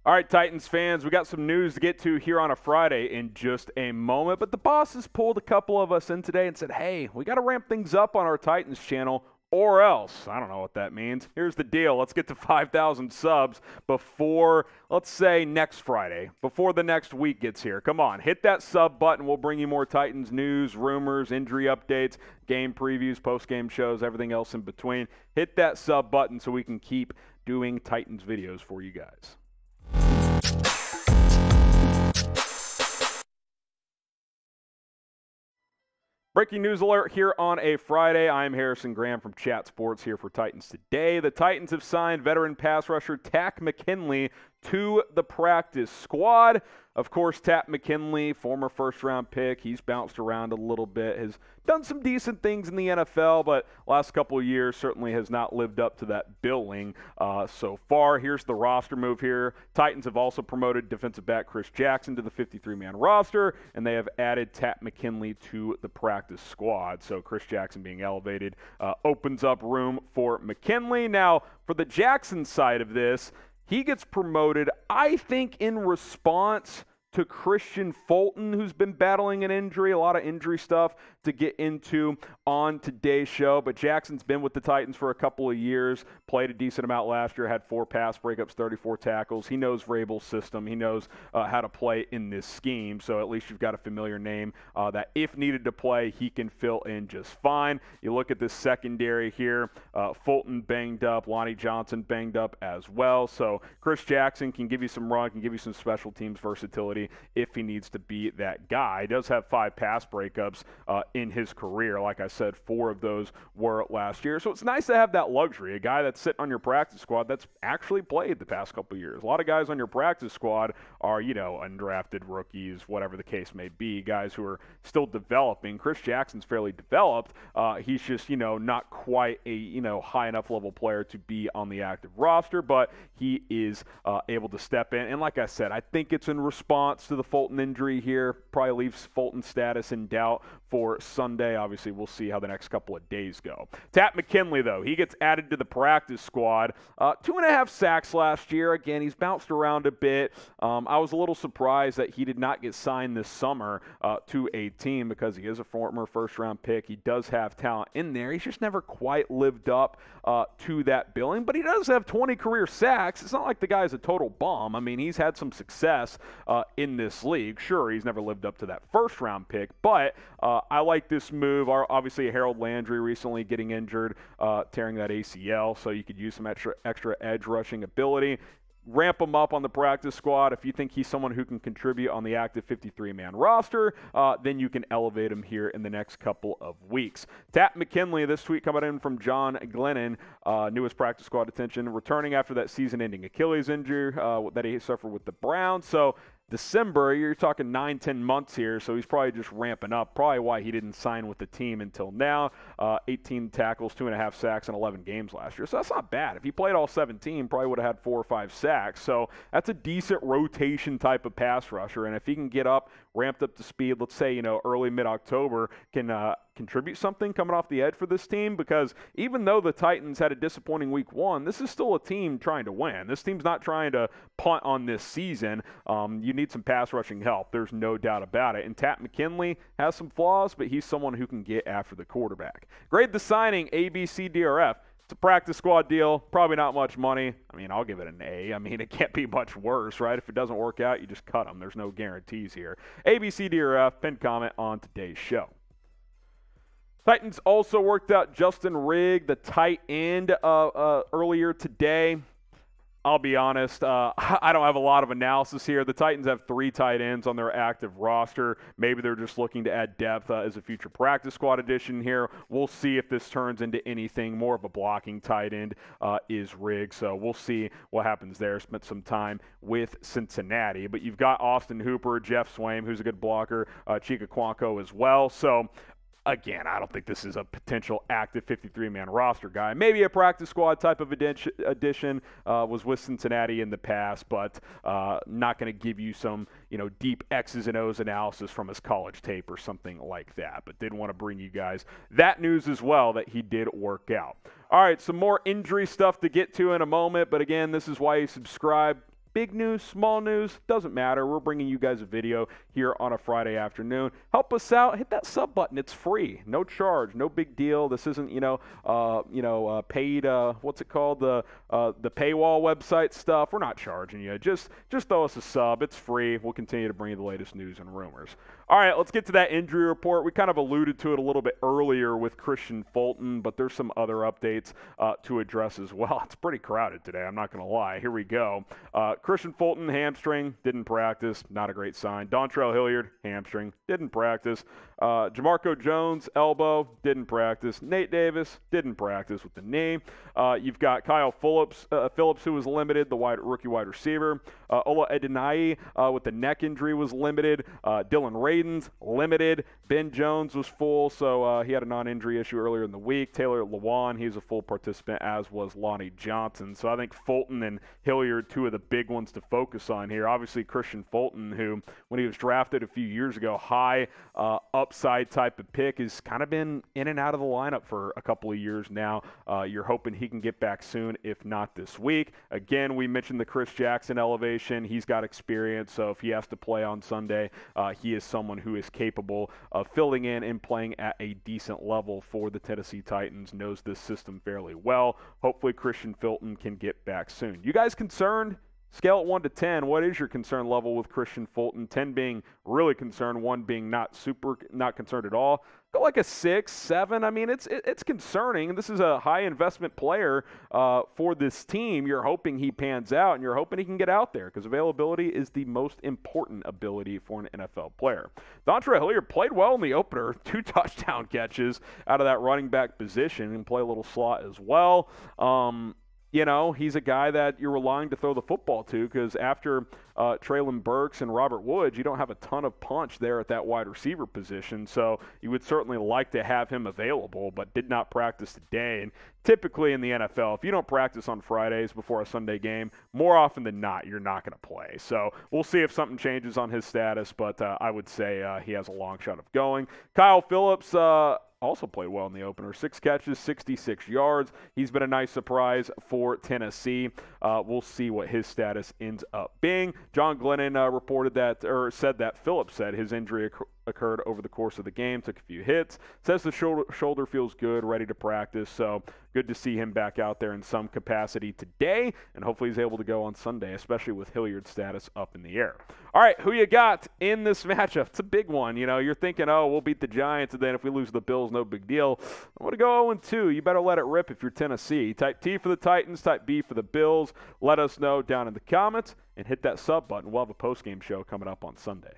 All right, Titans fans, we got some news to get to here on a Friday in just a moment, but the bosses pulled a couple of us in today and said, hey, we got to ramp things up on our Titans channel or else. I don't know what that means. Here's the deal. Let's get to 5,000 subs before, let's say, next Friday, before the next week gets here. Come on, hit that sub button. We'll bring you more Titans news, rumors, injury updates, game previews, post-game shows, everything else in between. Hit that sub button so we can keep doing Titans videos for you guys. Breaking news alert here on a Friday. I'm Harrison Graham from Chat Sports here for Titans Today. The Titans have signed veteran pass rusher Takk McKinley to the practice squad. Of course, Takk McKinley, former first-round pick, he's bounced around a little bit, has done some decent things in the NFL, but last couple of years certainly has not lived up to that billing so far. Here's the roster move here. Titans have also promoted defensive back Chris Jackson to the 53-man roster, and they have added Takk McKinley to the practice squad. So Chris Jackson being elevated opens up room for McKinley. Now, for the Jackson side of this, he gets promoted, I think, in response to Kristian Fulton, who's been battling an injury, a lot of injury stuff to get into on today's show. But Jackson's been with the Titans for a couple of years, played a decent amount last year, had 4 pass breakups, 34 tackles. He knows Vrabel's system. He knows how to play in this scheme. So at least you've got a familiar name that if needed to play, he can fill in just fine. You look at this secondary here, Fulton banged up, Lonnie Johnson banged up as well. So Chris Jackson can give you some run, can give you some special teams versatility if he needs to be that guy. He does have 5 pass breakups in his career. Like I said, 4 of those were last year. So it's nice to have that luxury, a guy that's sitting on your practice squad that's actually played the past couple of years. A lot of guys on your practice squad are, undrafted rookies, whatever the case may be, guys who are still developing. Chris Jackson's fairly developed. He's just, not quite a, high enough level player to be on the active roster, but he is able to step in. And like I said, I think it's in response to the Fulton injury here. Probably leaves Fulton's status in doubt for Sunday. Obviously, we'll see how the next couple of days go. Takk McKinley, though, he gets added to the practice squad. 2.5 sacks last year. Again, he's bounced around a bit. I was a little surprised that he did not get signed this summer to a team because he is a former first-round pick. He does have talent in there. He's just never quite lived up to that billing, but he does have 20 career sacks. It's not like the guy's a total bum. I mean, he's had some success in this league. Sure, he's never lived up to that first-round pick, but I like this move. Obviously, Harold Landry recently getting injured, tearing that ACL, so you could use some extra edge rushing ability. Ramp him up on the practice squad. If you think he's someone who can contribute on the active 53-man roster, then you can elevate him here in the next couple of weeks. Takk McKinley, this tweet coming in from John Glennon, newest practice squad attention, returning after that season-ending Achilles injury that he suffered with the Browns. So December, you're talking 9-10 months here, so he's probably just ramping up. Probably why he didn't sign with the team until now. 18 tackles, 2.5 sacks in 11 games last year, so that's not bad. If he played all 17, probably would have had 4 or 5 sacks. So that's a decent rotation type of pass rusher, and if he can get up, ramped up to speed, let's say, early mid-October, can contribute something coming off the edge for this team, because even though the Titans had a disappointing week 1, this is still a team trying to win. This team's not trying to punt on this season. You need some pass rushing help. There's no doubt about it. And Takk McKinley has some flaws, but he's someone who can get after the quarterback. Grade the signing, ABCDRF. It's a practice squad deal, probably not much money. I mean, I'll give it an A. I mean, it can't be much worse, right? If it doesn't work out, you just cut them. There's no guarantees here. ABCDRF, pinned comment on today's show. Titans also worked out Justin Rigg, the tight end, earlier today. I'll be honest, I don't have a lot of analysis here. The Titans have 3 tight ends on their active roster. Maybe they're just looking to add depth as a future practice squad addition here. We'll see if this turns into anything. More of a blocking tight end is Rigg, so we'll see what happens there. Spent some time with Cincinnati. But you've got Austin Hooper, Jeff Swaim, who's a good blocker, Chika Kwanko as well. So again, I don't think this is a potential active 53-man roster guy. Maybe a practice squad type of addition, was with Cincinnati in the past, but not going to give you some, deep X's and O's analysis from his college tape or something like that. But did want to bring you guys that news as well, that he did work out. All right, some more injury stuff to get to in a moment. But again, this is why you subscribe. Big news, small news, doesn't matter. We're bringing you guys a video here on a Friday afternoon. Help us out. Hit that sub button. It's free. No charge. No big deal. This isn't, paid, what's it called? The paywall website stuff. We're not charging you. Just throw us a sub. It's free. We'll continue to bring you the latest news and rumors. All right, let's get to that injury report. We kind of alluded to it a little bit earlier with Kristian Fulton, but there's some other updates to address as well. It's pretty crowded today, I'm not going to lie. Here we go. Kristian Fulton, hamstring, didn't practice. Not a great sign. Dontrell Hilliard, hamstring, didn't practice. Jamarco Jones, elbow, didn't practice. Nate Davis, didn't practice with the knee. You've got Kyle Phillips, who was limited, the rookie wide receiver. Ola Adeniyi with the neck injury was limited. Dillon, limited. Ben Jones was full, so he had a non-injury issue earlier in the week. Taylor Lewan, he's a full participant, as was Lonnie Johnson. So I think Fulton and Hilliard, two of the big ones to focus on here. Obviously, Kristian Fulton, who, when he was drafted a few years ago, high upside type of pick, has kind of been in and out of the lineup for a couple of years now. You're hoping he can get back soon, if not this week. Again, we mentioned the Chris Jackson elevation. He's got experience, so if he has to play on Sunday, he is someone who is capable of filling in and playing at a decent level for the Tennessee Titans, knows this system fairly well. Hopefully Kristian Fulton can get back soon. You guys concerned? Scale it 1 to 10. What is your concern level with Kristian Fulton? 10 being really concerned, 1 being not concerned at all. Go like a 6, 7. I mean, it's concerning. This is a high investment player for this team. You're hoping he pans out, and you're hoping he can get out there, because availability is the most important ability for an NFL player. Dontrell Hilliard played well in the opener, 2 touchdown catches out of that running back position, and play a little slot as well. He's a guy that you're relying to throw the football to, because after Treylon Burks and Robert Woods, you don't have a ton of punch there at that wide receiver position. So you would certainly like to have him available, but did not practice today. And typically in the NFL, if you don't practice on Fridays before a Sunday game, more often than not, you're not going to play. So we'll see if something changes on his status, but I would say he has a long shot of going. Kyle Phillips, also played well in the opener. 6 catches, 66 yards. He's been a nice surprise for Tennessee. We'll see what his status ends up being. John Glennon said that Phillips said his injury occurred over the course of the game, took a few hits. Says the shoulder feels good, ready to practice. So good to see him back out there in some capacity today, and hopefully he's able to go on Sunday, especially with Hilliard's status up in the air. All right, who you got in this matchup? It's a big one. You're thinking, oh, we'll beat the Giants, and then if we lose the Bills, no big deal. I'm going to go 0-2. You better let it rip if you're Tennessee. Type T for the Titans, type B for the Bills. Let us know down in the comments, and hit that sub button. We'll have a post-game show coming up on Sunday.